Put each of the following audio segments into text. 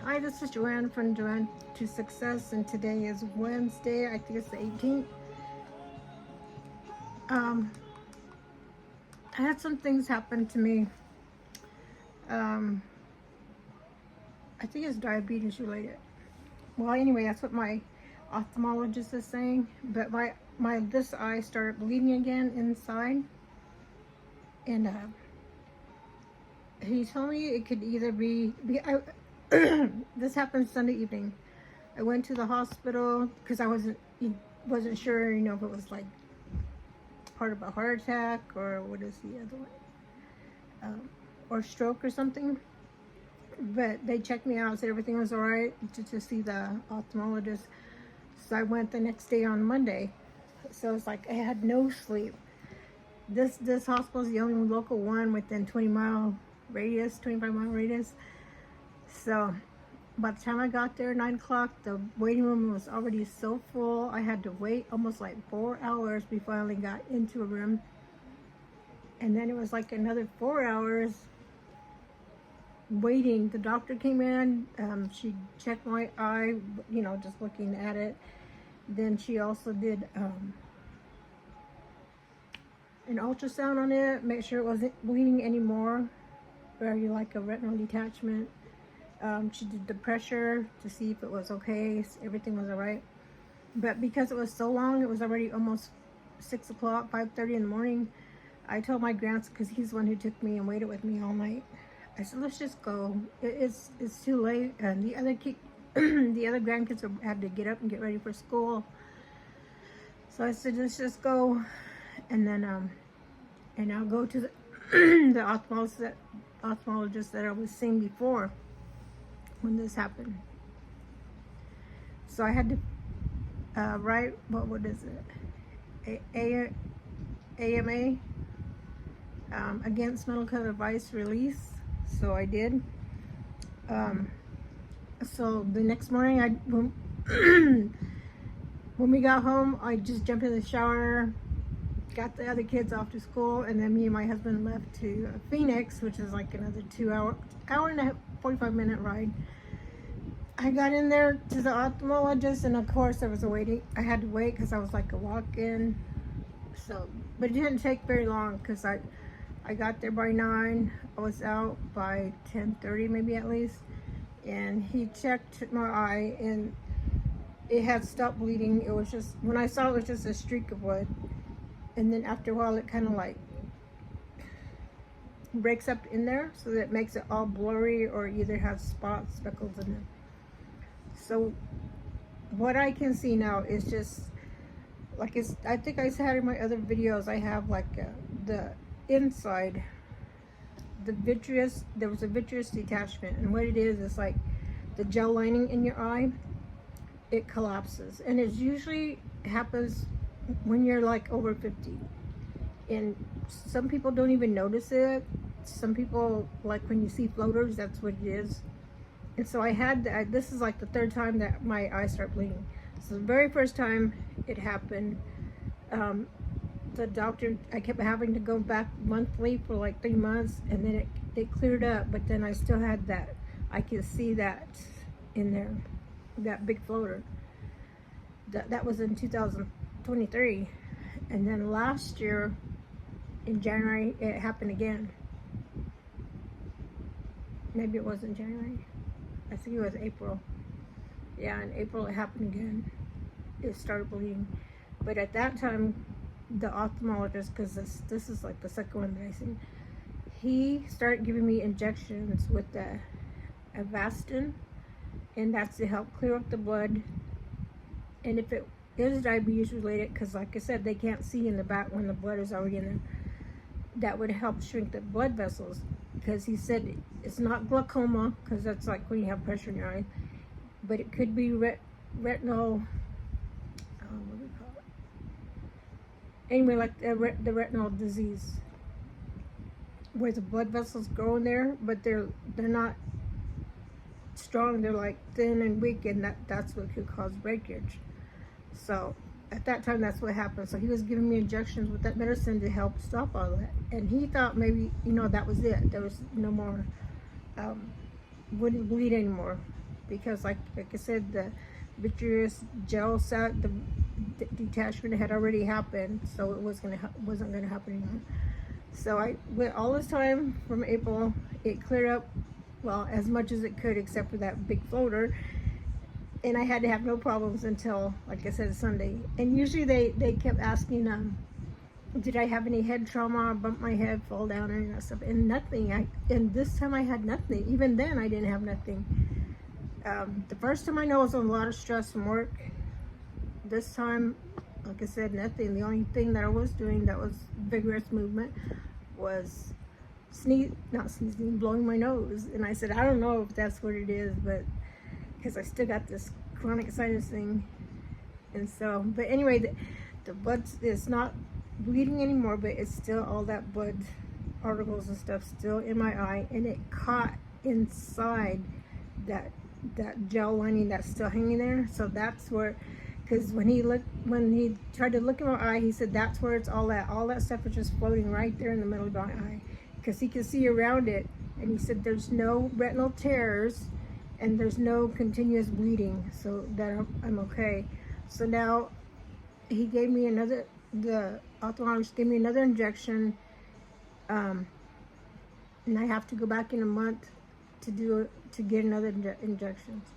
Hi, this is Joanne from Joanne to Success, and today is Wednesday. I think it's the 18th. Um, I had some things happen to me. Um, I think it's diabetes related. Well, anyway, that's what my ophthalmologist is saying. But my this eye started bleeding again inside, and he told me it could either this happened Sunday evening. I went to the hospital because I wasn't sure, if it was like part of a heart attack or what is the other one, or stroke or something. But they checked me out, said everything was all right to see the ophthalmologist. So I went the next day on Monday. So it's like I had no sleep. This hospital is the only local one within 25-mile radius. So by the time I got there, 9 o'clock, the waiting room was already so full. I had to wait almost like 4 hours before I finally got into a room. And then it was like another 4 hours waiting. The doctor came in. She checked my eye, just looking at it. Then she also did an ultrasound on it, make sure it wasn't bleeding anymore, or like a retinal detachment. She did the pressure to see if it was okay, everything was all right. But because it was so long, it was already almost 6 o'clock, 5:30 in the morning. I told my grandson, because he's the one who took me and waited with me all night. I said, let's just go. It's too late. And the other the other grandkids had to get up and get ready for school. So I said, let's just go. And then and I'll go to the the ophthalmologist that I was seeing before when this happened. So I had to write, what is it? AMA, against medical advice release. So I did. So the next morning, when we got home, I just jumped in the shower, got the other kids off to school, and then me and my husband left to Phoenix, which is like another 2 hour and a half, 45-minute ride. I got in there to the ophthalmologist, and of course I had to wait because I was like a walk-in. So, but it didn't take very long because I got there by 9. I was out by 10:30 maybe at least, and he checked my eye and it had stopped bleeding. It was just, when I saw it, was just a streak of blood. And then after a while, it kind of like breaks up in there, so that it makes it all blurry or either has spots, speckles in it. So what I can see now is just like I think I said in my other videos, I have like the inside, the vitreous, there was a vitreous detachment. And what it is like the gel lining in your eye, it collapses. And it usually happens when you're like over 50, and some people don't even notice it. Some people, like when you see floaters, that's what it is. And so I had that. This is like the third time that my eyes start bleeding. So the very first time it happened, the doctor, I kept having to go back monthly for like 3 months, and then it cleared up. But then I still had that. I could see that in there, that big floater. That was in 2023, and then last year in January it happened again. Maybe it wasn't January, I think it was April. Yeah, in April it happened again. It started bleeding. But at that time, the ophthalmologist, because this is like the second one that I seen, he started giving me injections with the Avastin, and that's to help clear up the blood. And if it is diabetes related, because like I said, they can't see in the back when the blood is already in there, that would help shrink the blood vessels. Because he said it's not glaucoma, because that's like when you have pressure in your eye, but it could be retinal, what do we call it? Anyway, like the retinal disease, where the blood vessels grow in there, but they're not strong. They're like thin and weak, and that's what could cause breakage. So at that time, that's what happened. So he was giving me injections with that medicine to help stop all that. And he thought maybe, that was it. There was no more, wouldn't bleed anymore. because like I said, the vitreous gel set, the detachment had already happened, so it wasn't gonna happen anymore. So I went all this time from April. It cleared up, well, as much as it could, except for that big floater. And I had to have no problems until, like I said, Sunday. And usually they kept asking, did I have any head trauma, bump my head, fall down, or any of that stuff? And nothing. And this time I had nothing. Even then, I didn't have nothing. The first time I know I was on a lot of stress from work. This time, like I said, nothing. The only thing that I was doing that was vigorous movement was not sneezing, blowing my nose. And I said, I don't know if that's what it is, but because I still got this chronic sinus thing. And so, but anyway, the blood is not bleeding anymore, but it's still all that blood particles and stuff still in my eye, and it caught inside that gel lining that's still hanging there. So that's where, because when he tried to look in my eye, he said that's where it's all that stuff is just floating right there in the middle of my eye, because he could see around it. And he said there's no retinal tears and there's no continuous bleeding, so that I'm okay. So now he gave me the ophthalmologist gave me another injection, and I have to go back in a month to get another injections.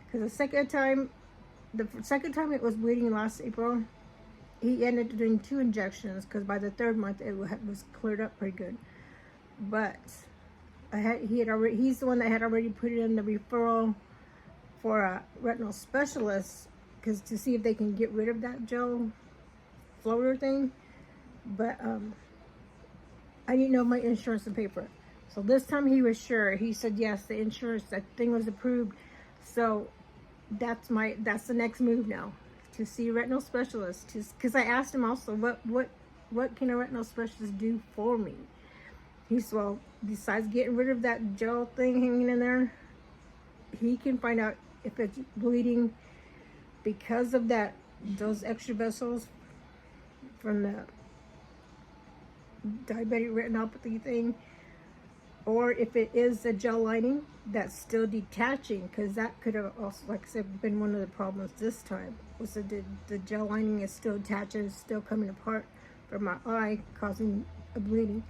Because the second time it was bleeding last April, he ended up doing 2 injections, because by the 3rd month it was cleared up pretty good. But he's the one that had already put in the referral for a retinal specialist, because to see if they can get rid of that gel floater thing. But I didn't know my insurance and paper. So this time he was sure. He said yes, the insurance, that thing was approved. So that's the next move now, to see a retinal specialist. Because I asked him also, what can a retinal specialist do for me? He said, well, besides getting rid of that gel thing hanging in there, he can find out if it's bleeding because of those extra vessels from the diabetic retinopathy thing, or if it is the gel lining that's still detaching, because that could have also, like I said, been one of the problems this time, was that the gel lining is still attaching, still coming apart from my eye, causing a bleeding.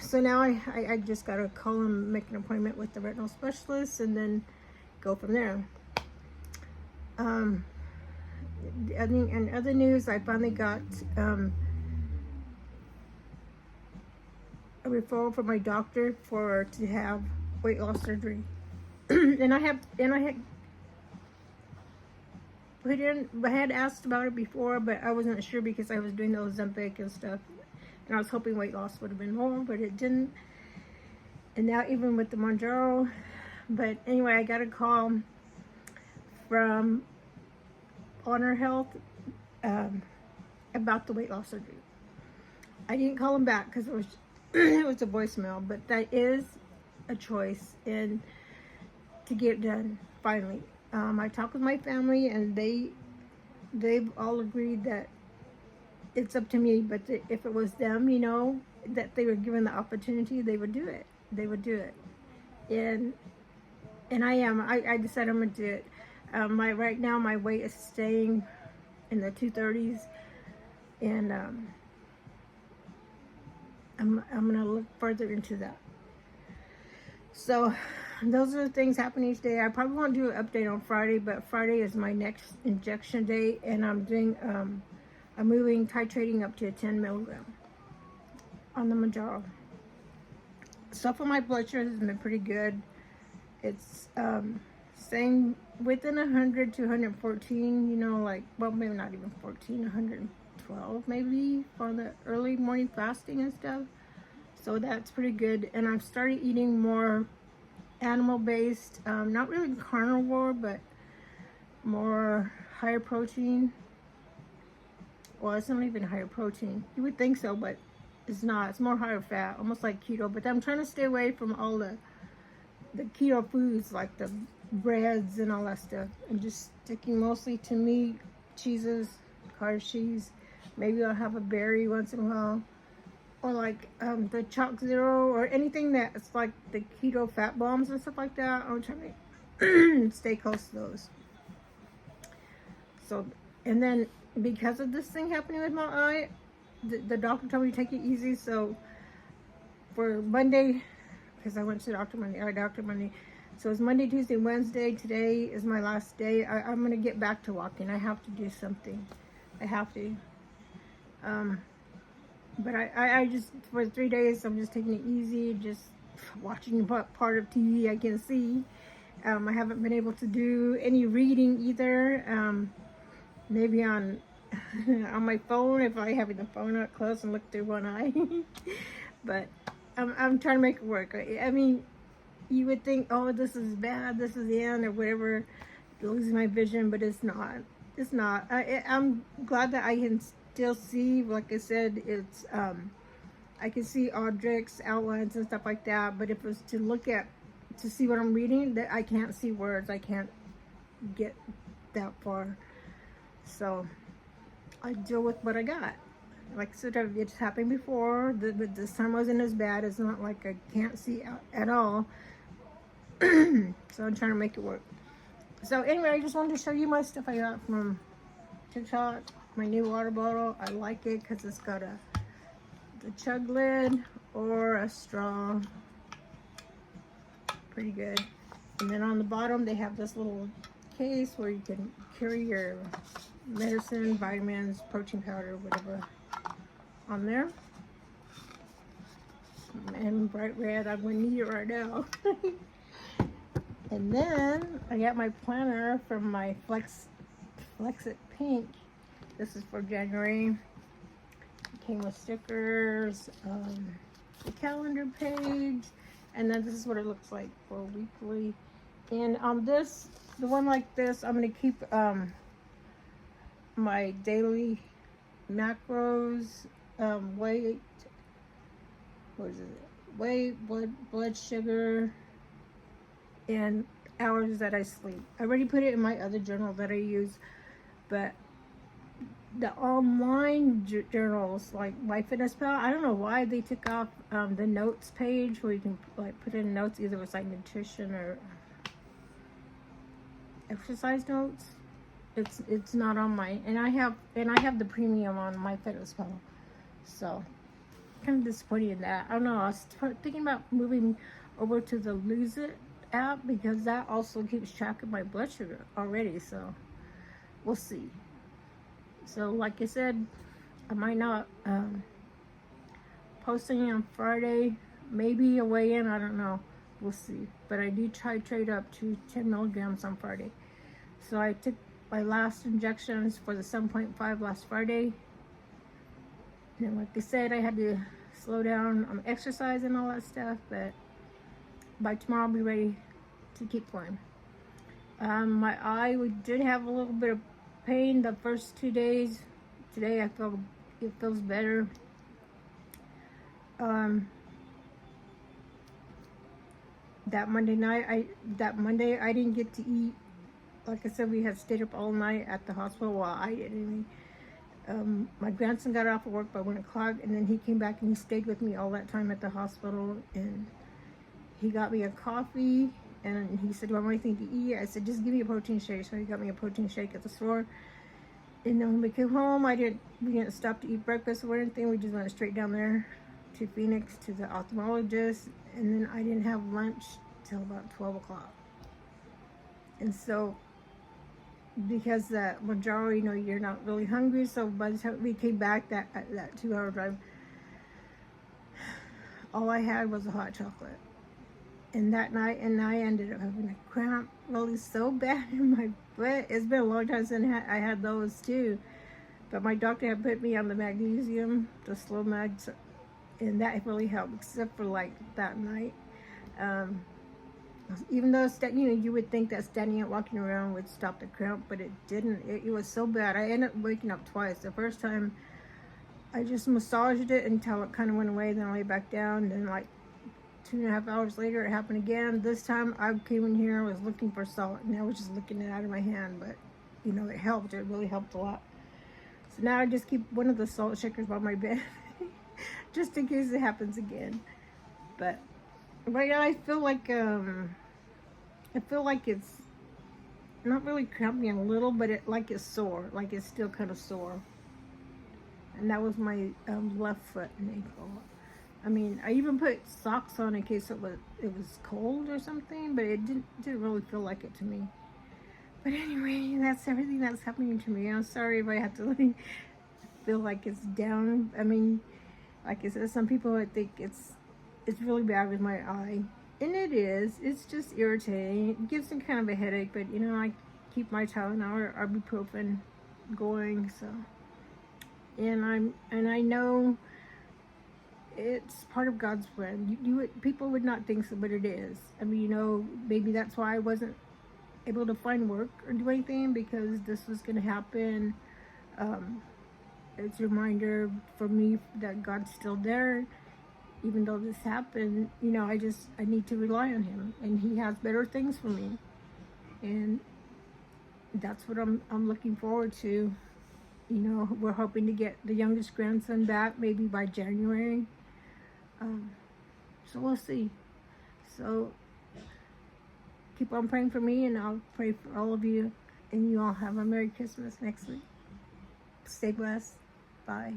So now I just got to call him, make an appointment with the retinal specialist, and then go from there. In other news, I finally got a referral from my doctor to have weight loss surgery. and I had asked about it before, but I wasn't sure because I was doing the Ozempic and stuff. And I was hoping weight loss would have been more, but it didn't. And now even with the Mounjaro. But anyway, I got a call from Honor Health about the weight loss surgery. I didn't call them back because it was it was a voicemail, but that is a choice and to get done finally. I talked with my family, and they've all agreed that it's up to me, but if it was them, that they were given the opportunity, they would do it. And I decided I'm gonna do it. Right now my weight is staying in the 230s, and I'm gonna look further into that. So those are the things happening each day. I probably won't do an update on Friday, but Friday is my next injection day, and I'm doing I'm moving, titrating up to 10 milligram on the Mounjaro. So for my blood sugar has been pretty good. It's staying within 100 to 114, well, maybe not even 14, 112 maybe for the early morning fasting and stuff. So that's pretty good. And I've started eating more animal-based, not really carnivore, but more higher protein. Well, it's not even higher protein. You would think so, but it's not. It's more higher fat, almost like keto. But I'm trying to stay away from all the keto foods, like the breads and all that stuff, and just sticking mostly to meat, cheeses, cottage cheese. Maybe I'll have a berry once in a while, or like the Chalk Zero, or anything that's like the keto fat bombs and stuff like that. I'm trying to stay close to those. So, and then because of this thing happening with my eye, the doctor told me to take it easy. So for Monday, because I went to the doctor Monday, so it's Monday, Tuesday, Wednesday. Today is my last day. I'm going to get back to walking. I have to do something. I have to. But I just, for 3 days, I'm just taking it easy, just watching what part of TV I can see. I haven't been able to do any reading either. Maybe on on my phone, if I have the phone up close and look through one eye. But I'm trying to make it work. I mean, you would think, oh, this is bad, this is the end, or whatever, losing my vision, but it's not. It's not. I'm glad that I can still see. Like I said, it's I can see objects, outlines, and stuff like that. But if it was to see what I'm reading, that I can't see words. I can't get that far. So I deal with what I got. Like I said, it's happened before. This time wasn't as bad. It's not like I can't see at all. So I'm trying to make it work. So anyway, I just wanted to show you my stuff I got from TikTok. My new water bottle. I like it because it's got the chug lid or a straw. Pretty good. And then on the bottom they have this little case where you can carry your medicine, vitamins, protein powder, whatever on there. And bright red, I'm going to need it right now. And then I got my planner from my Flex It Pink. This is for January. It came with stickers, the calendar page, and then this is what it looks like for weekly. And on this, the one like this, I'm going to keep my daily macros, weight, what is it? Weight, blood sugar, and hours that I sleep. I already put it in my other journal that I use, but the online journals like MyFitnessPal, I don't know why they took off the notes page where you can like put in notes, either it's like nutrition or exercise notes. It's not on mine, and I have the premium on MyFitnessPal, so kind of disappointed in that. I don't know. I was thinking about moving over to the Lose It app because that also keeps track of my blood sugar already. So we'll see. So like I said, I might not posting on Friday, maybe a weigh-in. I don't know. We'll see. But I do trade up to 10 milligrams on Friday. So I took my last injections for the 7.5 last Friday. And like I said, I had to slow down on exercise and all that stuff, but by tomorrow I'll be ready to keep going. My eye, we did have a little bit of pain the first 2 days. Today I feel it feels better. That Monday I didn't get to eat. Like I said, we had stayed up all night at the hospital. Well, I didn't. My grandson got off of work by 1 o'clock, and then he came back and he stayed with me all that time at the hospital, and he got me a coffee, and he said, do I want anything to eat? I said, just give me a protein shake. So he got me a protein shake at the store. And then when we came home, we didn't stop to eat breakfast or anything. We just went straight down there to Phoenix to the ophthalmologist, and then I didn't have lunch till about 12 o'clock. And so because that Mounjaro, you know, you're not really hungry, so by the time we came back that 2-hour drive, all I had was a hot chocolate. And that night, and I ended up having a cramp really so bad in my foot. It's been a long time since I had those too, but my doctor had put me on the magnesium, the slow mags, and that really helped, except for like that night. Even though, you know, you would think that standing and walking around would stop the cramp, but it didn't. It was so bad. I ended up waking up twice. The first time, I just massaged it until it kind of went away, then I lay back down. Then like 2.5 hours later, it happened again. This time, I came in here, was looking for salt, and I was just licking it out of my hand. But, you know, it helped. It really helped a lot. So now I just keep one of the salt shakers by my bed, just in case it happens again. But right now, I feel like I feel like it's not really cramping a little, but it like it's sore, like it's still kind of sore. And that was my left foot and ankle. I mean, I even put socks on in case it was cold or something, but it didn't really feel like it to me. But anyway, that's everything that's happening to me. I'm sorry if I have to like, feel like it's down. I mean, like I said, some people I think it's really bad with my eye, and it is. It's just irritating. It gives me kind of a headache, but I keep my Tylenol or ibuprofen going. So, and I know it's part of God's plan. People would not think so, but it is. I mean, maybe that's why I wasn't able to find work or do anything, because this was going to happen. It's a reminder for me that God's still there, even though this happened. I need to rely on Him, and He has better things for me, and that's what I'm looking forward to. We're hoping to get the youngest grandson back maybe by January. So we'll see. So keep on praying for me, and I'll pray for all of you. And you all have a Merry Christmas next week. Stay blessed. Bye.